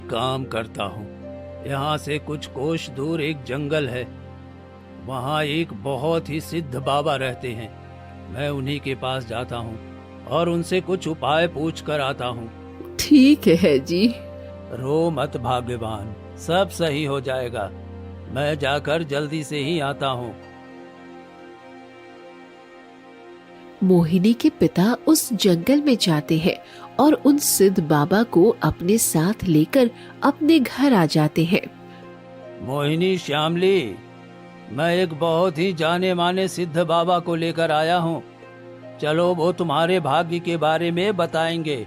काम करता हूँ। यहाँ से कुछ कोस दूर एक जंगल है, वहाँ एक बहुत ही सिद्ध बाबा रहते हैं। मैं उन्हीं के पास जाता हूँ और उनसे कुछ उपाय पूछ कर आता हूँ। ठीक है जी। रो मत भाग्यवान, सब सही हो जाएगा। मैं जाकर जल्दी से ही आता हूँ। मोहिनी के पिता उस जंगल में जाते हैं और उन सिद्ध बाबा को अपने साथ लेकर अपने घर आ जाते हैं। मोहिनी, श्यामली, मैं एक बहुत ही जाने माने सिद्ध बाबा को लेकर आया हूँ। चलो, वो तुम्हारे भाग्य के बारे में बताएंगे।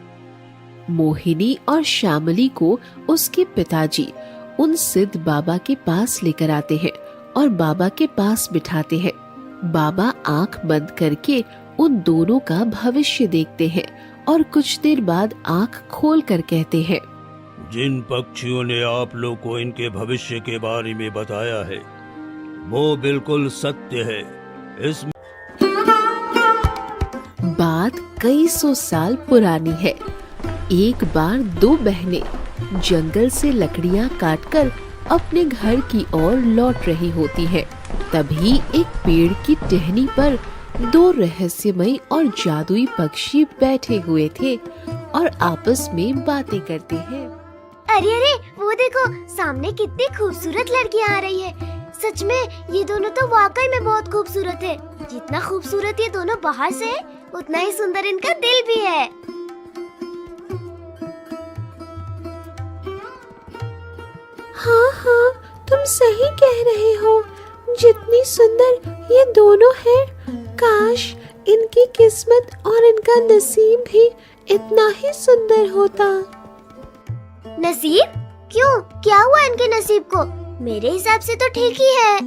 मोहिनी और श्यामली को उसके पिताजी उन सिद्ध बाबा के पास लेकर आते हैं और बाबा के पास बिठाते हैं। बाबा आंख बंद करके उन दोनों का भविष्य देखते हैं और कुछ देर बाद आंख खोल कर कहते हैं, जिन पक्षियों ने आप लोग को इनके भविष्य के बारे में बताया है, वो बिल्कुल सत्य है। इस बात कई सौ साल पुरानी है। एक बार दो बहनें जंगल से लकड़ियां काटकर अपने घर की ओर लौट रही होती हैं। तभी एक पेड़ की टहनी पर दो रहस्यमयी और जादुई पक्षी बैठे हुए थे और आपस में बातें करते हैं। अरे अरे, वो देखो, सामने कितनी खूबसूरत लड़कियां आ रही है। सच में ये दोनों तो वाकई में बहुत खूबसूरत है। जितना खूबसूरत ये दोनों बाहर से है, उतना ही सुंदर इनका दिल भी है। हाँ हाँ, तुम सही कह रहे हो। जितनी सुंदर ये दोनों हैं, काश इनकी किस्मत और इनका नसीब भी इतना ही सुंदर होता। नसीब? क्यों, क्या हुआ इनके नसीब को? मेरे हिसाब से तो ठीक ही है।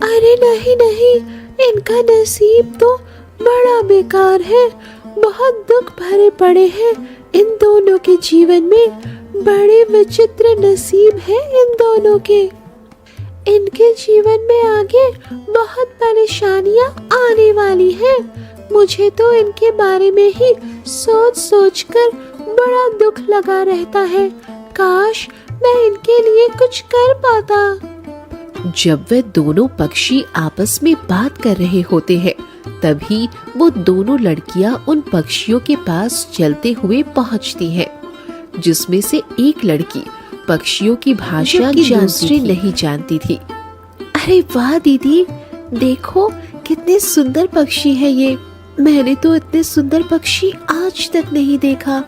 अरे नहीं नहीं, इनका नसीब तो बड़ा बेकार है। बहुत दुख भरे पड़े हैं इन दोनों के जीवन में। बड़े विचित्र नसीब है इन दोनों के। इनके जीवन में आगे बहुत परेशानियां आने वाली हैं। मुझे तो इनके बारे में ही सोच सोच कर बड़ा दुख लगा रहता है। काश मैं इनके लिए कुछ कर पाता। जब वे दोनों पक्षी आपस में बात कर रहे होते हैं, तभी वो दोनों लड़कियां उन पक्षियों के पास चलते हुए पहुंचती हैं, जिसमें से एक लड़की पक्षियों की भाषा दूसरी नहीं जानती थी। अरे वाह दीदी, देखो कितने सुंदर पक्षी है ये। मैंने तो इतने सुंदर पक्षी आज तक नहीं देखा।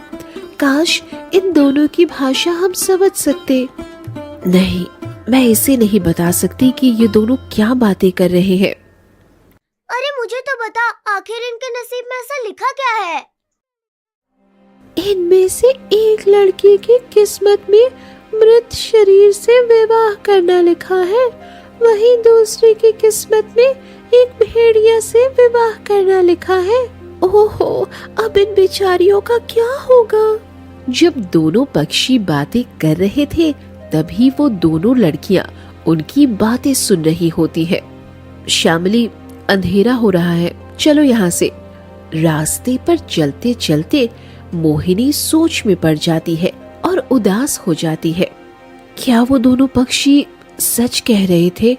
काश इन दोनों की भाषा हम समझ सकते। नहीं, मैं इसे नहीं बता सकती कि ये दोनों क्या बातें कर रहे हैं। अरे मुझे तो बता, आखिर इनके नसीब में ऐसा लिखा क्या है? इनमें से एक लड़की की किस्मत में मृत शरीर से विवाह करना लिखा है, वहीं दूसरे की किस्मत में एक भेड़िया से विवाह करना लिखा है। ओहो, अब इन बेचारियों का क्या होगा? जब दोनों पक्षी बातें कर रहे थे, तभी वो दोनों लड़कियां उनकी बातें सुन रही होती है। श्यामली, अंधेरा हो रहा है, चलो यहाँ से। रास्ते पर चलते चलते मोहिनी सोच में पड़ जाती है और उदास हो जाती है। क्या वो दोनों पक्षी सच कह रहे थे?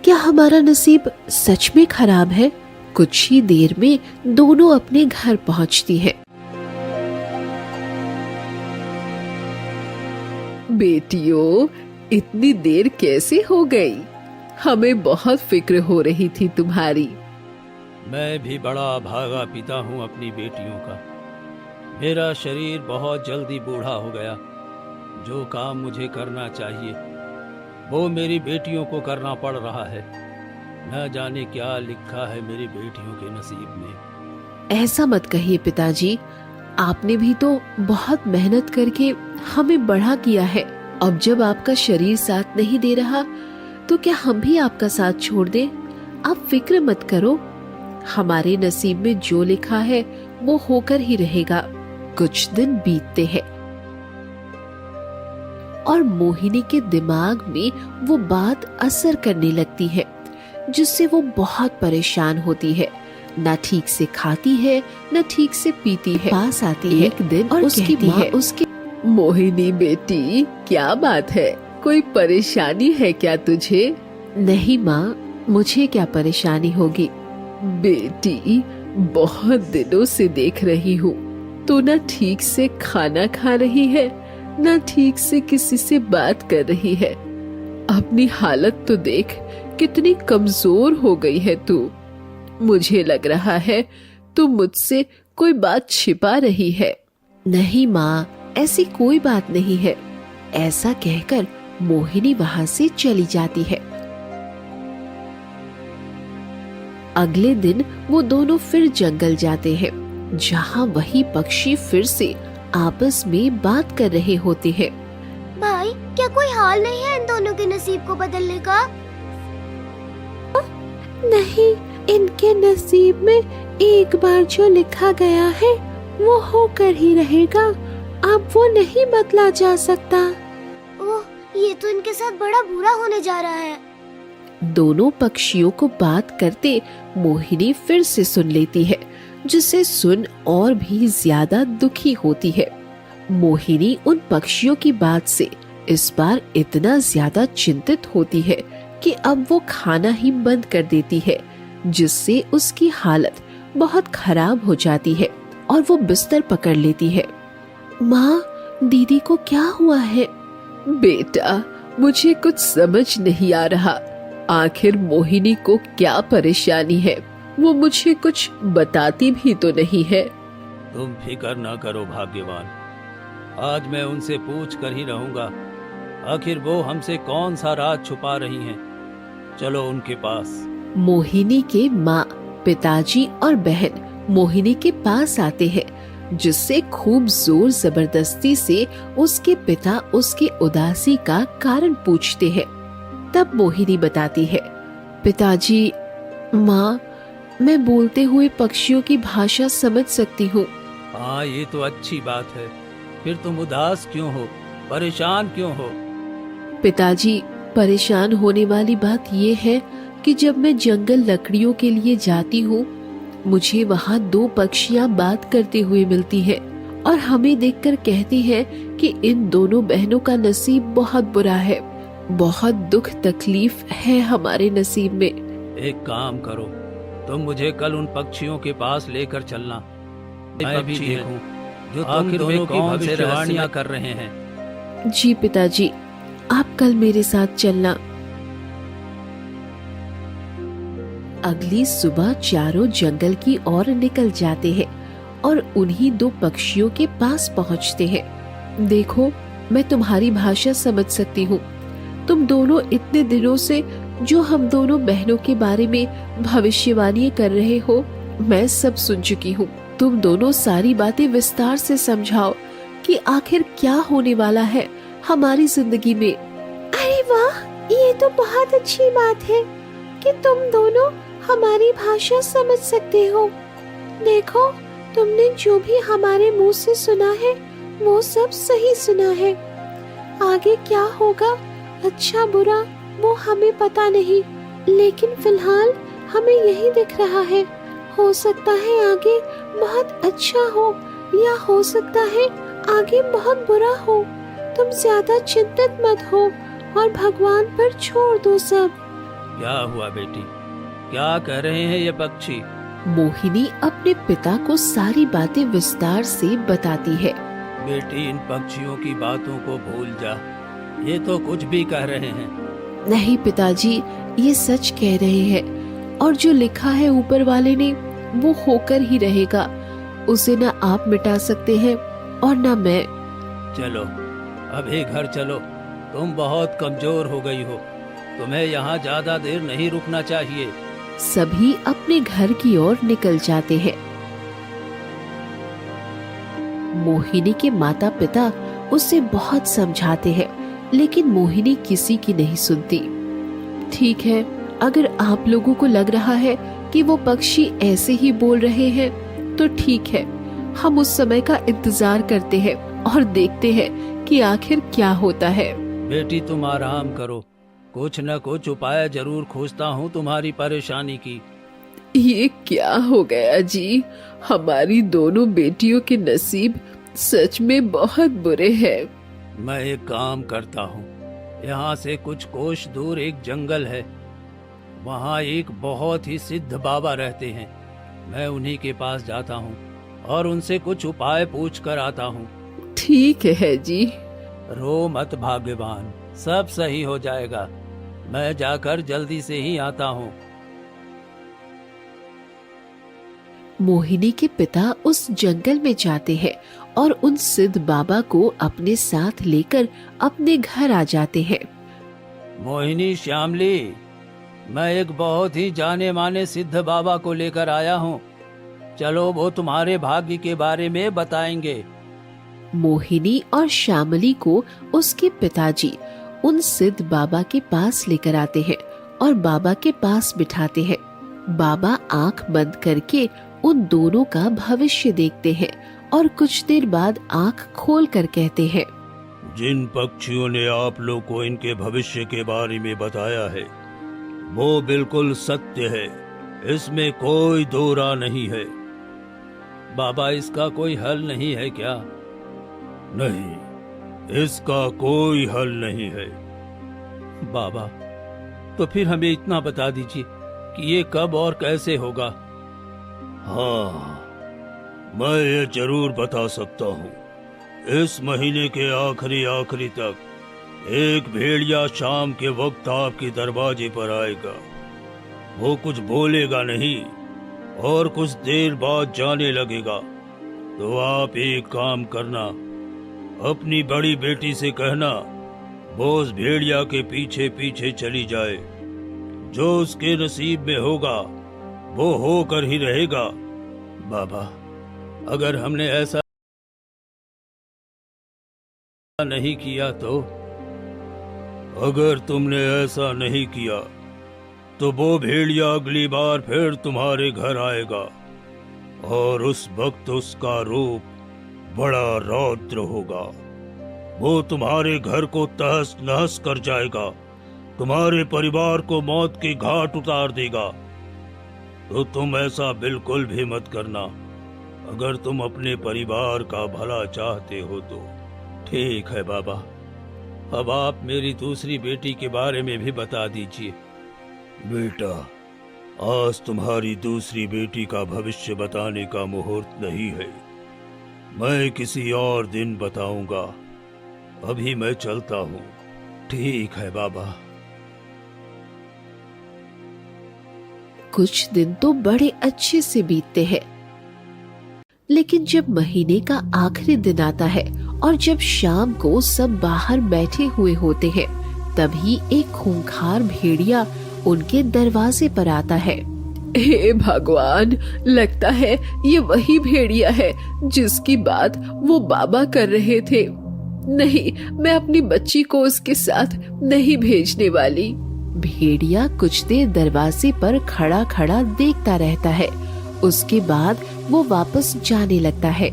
क्या हमारा नसीब सच में खराब है? कुछ ही देर में दोनों अपने घर पहुंचती हैं। बेटियों, इतनी देर कैसे हो गई? हमें बहुत फिक्र हो रही थी तुम्हारी। मैं भी बड़ा भागा पिता हूँ अपनी बेटियों का। मेरा शरीर बहुत जल्दी बूढ़ा हो गया। जो काम मुझे करना चाहिए वो मेरी बेटियों को करना पड़ रहा है। न जाने क्या लिखा है मेरी बेटियों के नसीब में। ऐसा मत कहिए पिताजी, आपने भी तो बहुत मेहनत करके हमें बड़ा किया है। अब जब आपका शरीर साथ नहीं दे रहा, तो क्या हम भी आपका साथ छोड़ दें? आप फिक्र मत करो, हमारे नसीब में जो लिखा है वो होकर ही रहेगा। कुछ दिन बीतते हैं और मोहिनी के दिमाग में वो बात असर करने लगती है, जिससे वो बहुत परेशान होती है। न ठीक से खाती है, न ठीक से पीती है। पास आती है एक दिन और उसकी माँ उसके मोहिनी बेटी, क्या बात है? कोई परेशानी है क्या तुझे? नहीं माँ, मुझे क्या परेशानी होगी। बेटी, बहुत दिनों से देख रही हूँ, तो ना ठीक से खाना खा रही है, ना ठीक से किसी से बात कर रही है। अपनी हालत तो देख, कितनी कमजोर हो गई है तू। मुझे लग रहा है तू मुझसे कोई बात छिपा रही है। नहीं माँ, ऐसी कोई बात नहीं है। ऐसा कहकर मोहिनी वहां से चली जाती है। अगले दिन वो दोनों फिर जंगल जाते हैं, जहाँ वही पक्षी फिर से आपस में बात कर रहे होते हैं। भाई, क्या कोई हाल नहीं है इन दोनों के नसीब को बदलने का? नहीं, इनके नसीब में एक बार जो लिखा गया है वो होकर ही रहेगा। अब वो नहीं बदला जा सकता। ओह, ये तो इनके साथ बड़ा बुरा होने जा रहा है। दोनों पक्षियों को बात करते मोहिनी फिर से सुन लेती है, जिसे सुन और भी ज्यादा दुखी होती है। मोहिनी उन पक्षियों की बात से इस बार इतना ज्यादा चिंतित होती है कि अब वो खाना ही बंद कर देती है, जिससे उसकी हालत बहुत खराब हो जाती है और वो बिस्तर पकड़ लेती है। माँ, दीदी को क्या हुआ है? बेटा, मुझे कुछ समझ नहीं आ रहा। आखिर मोहिनी को क्या परेशानी है? वो मुझे कुछ बताती भी तो नहीं है। तुम फिक्र न करो भाग्यवान, आज मैं उनसे पूछ कर ही रहूंगा। आखिर वो हमसे कौन सा राज छुपा रही हैं। चलो उनके पास। मोहिनी के माँ, पिताजी और बहन मोहिनी के पास आते हैं, जिससे खूब जोर जबरदस्ती से उसके पिता उसके उदासी का कारण पूछते हैं। तब मोहिनी बताती है, पिताजी, माँ, मैं बोलते हुए पक्षियों की भाषा समझ सकती हूँ। हाँ, ये तो अच्छी बात है। फिर तुम उदास क्यों हो, परेशान क्यों हो? पिताजी, परेशान होने वाली बात ये है कि जब मैं जंगल लकड़ियों के लिए जाती हूँ, मुझे वहाँ दो पक्षियाँ बात करते हुए मिलती हैं और हमें देखकर कहती हैं कि इन दोनों बहनों का नसीब बहुत बुरा है। बहुत दुख तकलीफ है हमारे नसीब में। एक काम करो, तुम मुझे कल उन पक्षियों के पास लेकर चलना। मैं भी देखूं जो तुम दोनों की भविष्यवाणियां कर रहे हैं। जी पिताजी, आप कल मेरे साथ चलना। अगली सुबह चारों जंगल की ओर निकल जाते हैं और उन्हीं दो पक्षियों के पास पहुंचते हैं। देखो, मैं तुम्हारी भाषा समझ सकती हूँ। तुम दोनों इतने दिनों से जो हम दोनों बहनों के बारे में भविष्यवाणी कर रहे हो, मैं सब सुन चुकी हूँ। तुम दोनों सारी बातें विस्तार से समझाओ कि आखिर क्या होने वाला है हमारी जिंदगी में। अरे वाह, ये तो बहुत अच्छी बात है कि तुम दोनों हमारी भाषा समझ सकते हो। देखो, तुमने जो भी हमारे मुंह से सुना है वो सब सही सुना है। आगे क्या होगा, अच्छा बुरा, वो हमें पता नहीं, लेकिन फिलहाल हमें यही दिख रहा है। हो सकता है आगे बहुत अच्छा हो या हो सकता है आगे बहुत बुरा हो। तुम ज्यादा चिंतित मत हो और भगवान पर छोड़ दो सब। क्या हुआ बेटी, क्या कह रहे हैं ये पक्षी? मोहिनी अपने पिता को सारी बातें विस्तार से बताती है। बेटी, इन पक्षियों की बातों को भूल जा, ये तो कुछ भी कह रहे हैं। नहीं पिताजी, ये सच कह रहे हैं और जो लिखा है ऊपर वाले ने वो होकर ही रहेगा। उसे न आप मिटा सकते हैं और न मैं। चलो अभी घर चलो, तुम बहुत कमजोर हो गई हो, तुम्हें यहाँ ज्यादा देर नहीं रुकना चाहिए। सभी अपने घर की ओर निकल जाते हैं। मोहिनी के माता पिता उसे बहुत समझाते हैं, लेकिन मोहिनी किसी की नहीं सुनती। ठीक है, अगर आप लोगों को लग रहा है कि वो पक्षी ऐसे ही बोल रहे हैं तो ठीक है, हम उस समय का इंतजार करते हैं और देखते हैं कि आखिर क्या होता है। बेटी, तुम आराम करो, कुछ न कुछ उपाय जरूर खोजता हूँ तुम्हारी परेशानी की। ये क्या हो गया जी, हमारी दोनों बेटियों के नसीब सच में बहुत बुरे हैं। मैं एक काम करता हूँ, यहाँ से कुछ कोस दूर एक जंगल है, वहाँ एक बहुत ही सिद्ध बाबा रहते हैं। मैं उन्हीं के पास जाता हूँ और उनसे कुछ उपाय पूछ कर आता हूँ। ठीक है जी। रो मत भाग्यवान, सब सही हो जाएगा। मैं जाकर जल्दी से ही आता हूँ। मोहिनी के पिता उस जंगल में जाते हैं और उन सिद्ध बाबा को अपने साथ लेकर अपने घर आ जाते हैं। मोहिनी, श्यामली, मैं एक बहुत ही जाने माने सिद्ध बाबा को लेकर आया हूँ। चलो, वो तुम्हारे भाग्य के बारे में बताएंगे। मोहिनी और श्यामली को उसके पिताजी उन सिद्ध बाबा के पास लेकर आते हैं और बाबा के पास बिठाते हैं। बाबा आंख बंद करके उन दोनों का भविष्य देखते हैं और कुछ देर बाद आंख खोल कर कहते हैं, जिन पक्षियों ने आप लोग को इनके भविष्य के बारे में बताया है, वो बिल्कुल सत्य है, इसमें कोई दो राह नहीं है। बाबा, इसका कोई हल नहीं है क्या? नहीं, इसका कोई हल नहीं है। बाबा, तो फिर हमें इतना बता दीजिए कि ये कब और कैसे होगा। हाँ, मैं ये जरूर बता सकता हूँ। इस महीने के आखिरी तक एक भेड़िया शाम के वक्त आपके दरवाजे पर आएगा। वो कुछ बोलेगा नहीं और कुछ देर बाद जाने लगेगा। तो आप एक काम करना, अपनी बड़ी बेटी से कहना वो उस भेड़िया के पीछे पीछे चली जाए। जो उसके नसीब में होगा वो होकर ही रहेगा। बाबा, अगर हमने ऐसा नहीं किया तो? अगर तुमने ऐसा नहीं किया तो वो भेड़िया अगली बार फिर तुम्हारे घर आएगा और उस वक्त उसका रूप बड़ा रौद्र होगा। वो तुम्हारे घर को तहस नहस कर जाएगा, तुम्हारे परिवार को मौत के घाट उतार देगा। तो तुम ऐसा बिल्कुल भी मत करना, अगर तुम अपने परिवार का भला चाहते हो तो। ठीक है बाबा, अब आप मेरी दूसरी बेटी के बारे में भी बता दीजिए। बेटा, आज तुम्हारी दूसरी बेटी का भविष्य बताने का मुहूर्त नहीं है, मैं किसी और दिन बताऊंगा। अभी मैं चलता हूँ। ठीक है बाबा। कुछ दिन तो बड़े अच्छे से बीतते हैं, लेकिन जब महीने का आखिरी दिन आता है और जब शाम को सब बाहर बैठे हुए होते हैं, तभी एक खूंखार भेड़िया उनके दरवाजे पर आता है। हे भगवान, लगता है ये वही भेड़िया है जिसकी बात वो बाबा कर रहे थे। नहीं, मैं अपनी बच्ची को उसके साथ नहीं भेजने वाली। भेड़िया कुछ देर दरवाजे पर खड़ा खड़ा देखता रहता है, उसके बाद वो वापस जाने लगता है।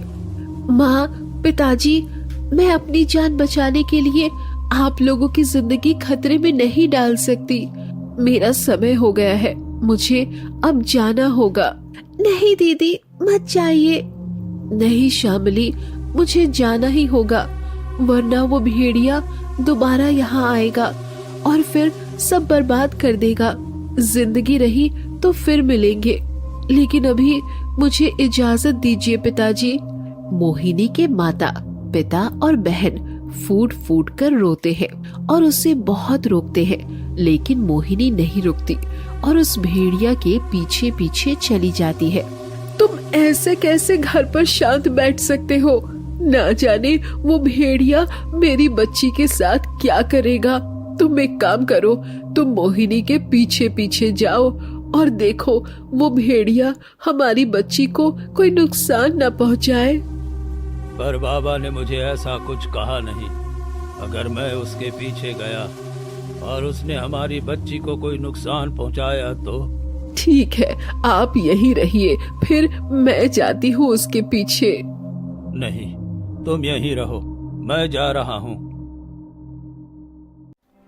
माँ, पिताजी, मैं अपनी जान बचाने के लिए आप लोगों की जिंदगी खतरे में नहीं डाल सकती। मेरा समय हो गया है, मुझे अब जाना होगा। नहीं दीदी, मत जाइए। नहीं श्यामली, मुझे जाना ही होगा, वरना वो भेड़िया दोबारा यहाँ आएगा और फिर सब बर्बाद कर देगा। जिंदगी रही तो फिर मिलेंगे, लेकिन अभी मुझे इजाजत दीजिए पिताजी। मोहिनी के माता, पिता और बहन फूट फूट कर रोते हैं और उसे बहुत रोकते हैं, लेकिन मोहिनी नहीं रुकती और उस भेड़िया के पीछे पीछे चली जाती है। तुम ऐसे कैसे घर पर शांत बैठ सकते हो? ना जाने वो भेड़िया मेरी बच्ची के साथ क्या करेगा। तुम एक काम करो, तुम मोहिनी के पीछे पीछे जाओ और देखो वो भेड़िया हमारी बच्ची को कोई नुकसान न पहुंचाए। पर बाबा ने मुझे ऐसा कुछ कहा नहीं। अगर मैं उसके पीछे गया और उसने हमारी बच्ची को कोई नुकसान पहुंचाया तो? ठीक है, आप यहीं रहिए, फिर मैं जाती हूँ उसके पीछे। नहीं, तुम यहीं रहो, मैं जा रहा हूँ।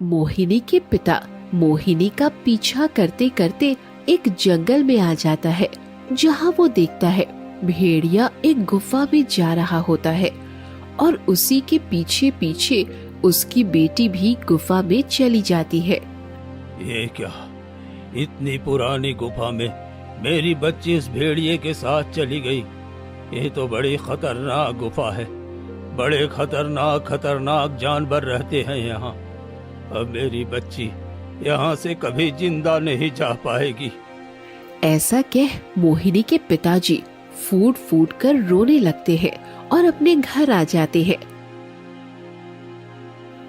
मोहिनी के पिता मोहिनी का पीछा करते करते एक जंगल में आ जाता है, जहाँ वो देखता है भेड़िया एक गुफा में जा रहा होता है और उसी के पीछे पीछे उसकी बेटी भी गुफा में चली जाती है। ये क्या, इतनी पुरानी गुफा में मेरी बच्ची इस भेड़िए के साथ चली गई। ये तो बड़ी खतरनाक गुफा है। बड़े खतरनाक जानवर रहते हैं यहाँ। अब मेरी बच्ची यहाँ से कभी जिंदा नहीं जा पाएगी। ऐसा कह मोहिनी के पिताजी फूट फूट कर रोने लगते हैं और अपने घर आ जाते हैं।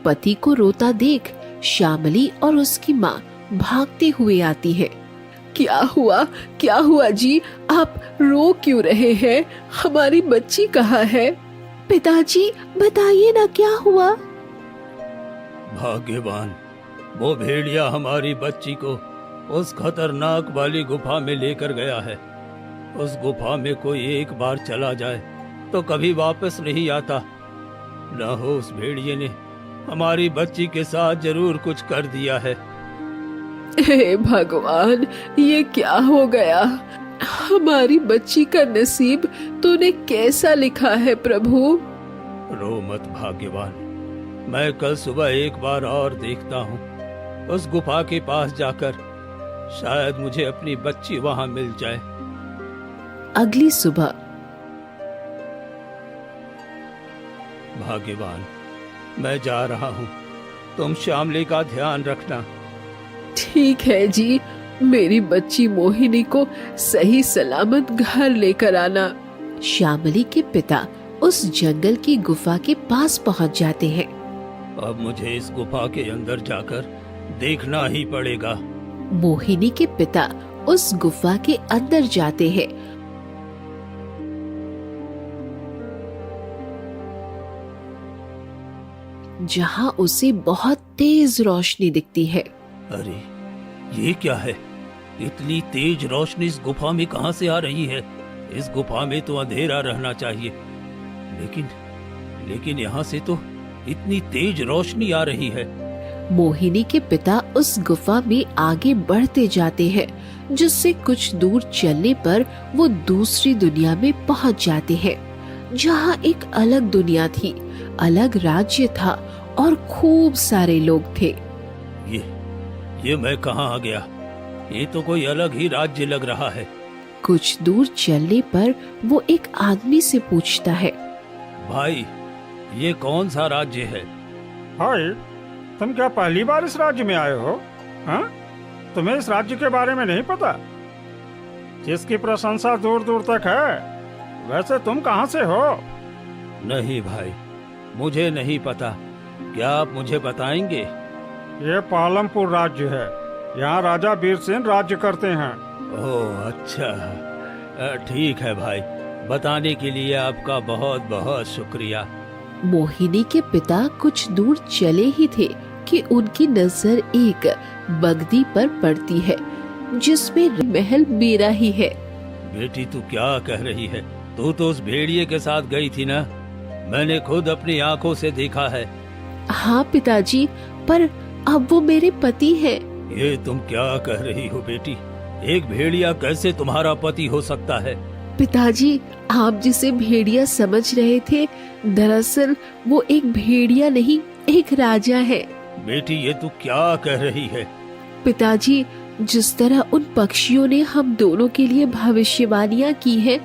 पति को रोता देख श्यामली और उसकी माँ भागते हुए आती है। क्या हुआ जी, आप रो क्यों रहे हैं? हमारी बच्ची कहाँ है? पिताजी बताइए ना, क्या हुआ? भाग्यवान, वो भेड़िया हमारी बच्ची को उस खतरनाक वाली गुफा में लेकर गया है। उस गुफा में कोई एक बार चला जाए तो कभी वापस नहीं आता। न हो उस भेड़िए ने हमारी बच्ची के साथ जरूर कुछ कर दिया है। हे भगवान, ये क्या हो गया? हमारी बच्ची का नसीब तूने कैसा लिखा है प्रभु? रो मत भाग्यवान, मैं कल सुबह एक बार और देखता हूँ। उस गुफा के पास जाकर शायद मुझे अपनी बच्ची वहाँ मिल जाए। अगली सुबह भाग्यवान, मैं जा रहा हूँ, तुम श्यामली का ध्यान रखना। ठीक है जी, मेरी बच्ची मोहिनी को सही सलामत घर लेकर आना। श्यामली के पिता उस जंगल की गुफा के पास पहुंच जाते हैं। अब मुझे इस गुफा के अंदर जाकर देखना ही पड़ेगा। मोहिनी के पिता उस गुफा के अंदर जाते हैं। जहां उसे बहुत तेज रोशनी दिखती है। अरे ये क्या है? इतनी तेज रोशनी इस गुफा में कहां से आ रही है? इस गुफा में तो अंधेरा रहना चाहिए, लेकिन यहाँ से तो इतनी तेज रोशनी आ रही है। मोहिनी के पिता उस गुफा में आगे बढ़ते जाते हैं, जिससे कुछ दूर चलने पर वो दूसरी दुनिया में पहुंच जाते हैं, जहां एक अलग दुनिया थी, अलग राज्य था और खूब सारे लोग थे। ये मैं कहाँ आ गया? ये तो कोई अलग ही राज्य लग रहा है। कुछ दूर चलने पर वो एक आदमी से पूछता है, भाई ये कौन सा राज्य है? भाई, तुम क्या पहली बार इस राज्य में आए हो? हाँ? तुम्हें इस राज्य के बारे में नहीं पता, जिसकी प्रशंसा दूर दूर तक है? वैसे तुम कहाँ से हो? नहीं भाई, मुझे नहीं पता। क्या आप मुझे बताएंगे? ये पालमपुर राज्य है। यहाँ राजा वीर सिंह राज्य करते हैं। ओह अच्छा, ठीक है भाई, बताने के लिए आपका बहुत बहुत शुक्रिया। मोहिनी के पिता कुछ दूर चले ही थे कि उनकी नजर एक बगदी पर पड़ती है, जिसमें महल मेरा ही है। बेटी तू क्या कह रही है? तू तो उस भेड़िए के साथ गई थी ना? मैंने खुद अपनी आंखों से देखा है। हाँ पिताजी, पर अब वो मेरे पति हैं। ये तुम क्या कह रही हो बेटी? एक भेड़िया कैसे तुम्हारा पति हो सकता है? पिताजी, आप जिसे भेड़िया समझ रहे थे, दरअसल वो एक भेड़िया नहीं, एक राजा है। बेटी ये तू क्या कह रही है? पिताजी, जिस तरह उन पक्षियों ने हम दोनों के लिए भविष्यवाणियां की हैं,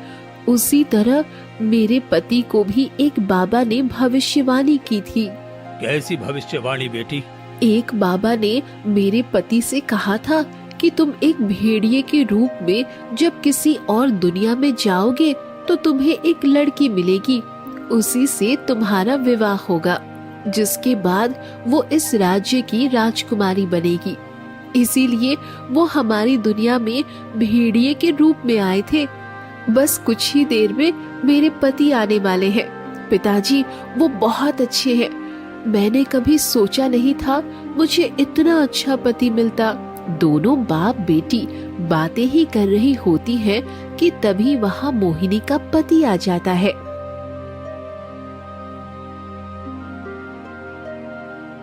उसी तरह मेरे पति को भी एक बाबा ने भविष्यवाणी की थी। कैसी भविष्यवाणी बेटी? एक बाबा ने मेरे पति से कहा था कि तुम एक भेड़िए के रूप में जब किसी और दुनिया में जाओगे तो तुम्हें एक लड़की मिलेगी, उसी से तुम्हारा विवाह होगा, जिसके बाद वो इस राज्य की राजकुमारी बनेगी। इसीलिए वो हमारी दुनिया में भेड़िए के रूप में आए थे। बस कुछ ही देर में मेरे पति आने वाले हैं। पिताजी, वो बहुत अच्छे हैं। मैंने कभी सोचा नहीं था मुझे इतना अच्छा पति मिलता। दोनों बाप बेटी बातें ही कर रही होती हैं कि तभी वहाँ मोहिनी का पति आ जाता है।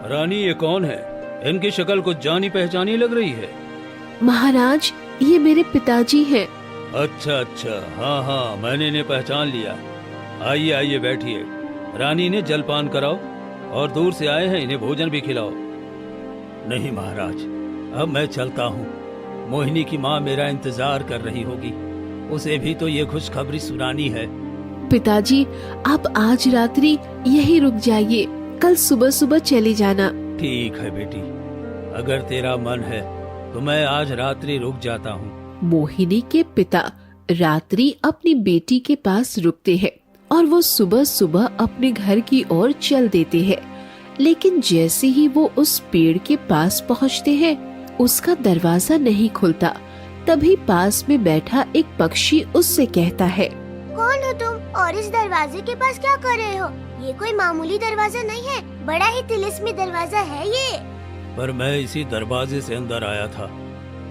रानी ये कौन है? इनकी शक्ल कुछ जानी पहचानी लग रही है। महाराज, ये मेरे पिताजी हैं। अच्छा अच्छा, हाँ हाँ, मैंने इन्हें पहचान लिया। आइए आइए बैठिए। रानी ने जलपान कराओ और दूर से आए हैं इन्हें भोजन भी खिलाओ। नहीं महाराज, अब मैं चलता हूँ। मोहिनी की माँ मेरा इंतजार कर रही होगी, उसे भी तो ये खुशखबरी सुनानी है। पिताजी, आप आज रात्रि यहीं रुक जाइए, कल सुबह सुबह चले जाना। ठीक है बेटी, अगर तेरा मन है तो मैं आज रात्रि रुक जाता हूँ। मोहिनी के पिता रात्रि अपनी बेटी के पास रुकते हैं और वो सुबह सुबह अपने घर की ओर चल देते हैं। लेकिन जैसे ही वो उस पेड़ के पास पहुँचते हैं, उसका दरवाजा नहीं खुलता। तभी पास में बैठा एक पक्षी उससे कहता है, कौन हो तुम और इस दरवाजे के पास क्या कर रहे हो? ये कोई मामूली दरवाजा नहीं है, बड़ा ही तिलिस्मी दरवाजा है ये। पर मैं इसी दरवाजे से अंदर आया था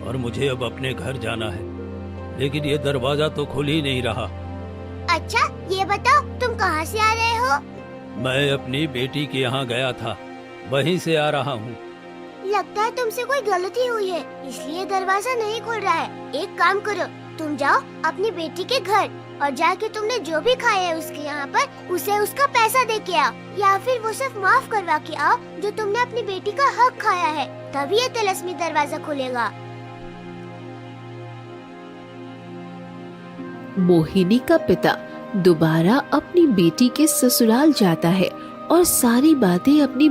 और मुझे अब अपने घर जाना है, लेकिन ये दरवाजा तो खुल ही नहीं रहा। अच्छा, ये बताओ तुम कहाँ से आ रहे हो? मैं अपनी बेटी के यहाँ गया था, वहीं से आ रहा हूँ। लगता है तुमसे कोई गलती हुई है, इसलिए दरवाजा नहीं खुल रहा है। एक काम करो, तुम जाओ अपनी बेटी के घर और जाके तुमने जो भी खाया है उसके यहाँ पर उसे उसका पैसा दे के आओ, या फिर वो सिर्फ माफ करवा के आओ जो तुमने अपनी बेटी का हक खाया है, तभी ये तिलिस्मी दरवाजा खुलेगा। मोहिनी का पिता दोबारा अपनी बेटी के ससुराल जाता है और सारी बातें अपनी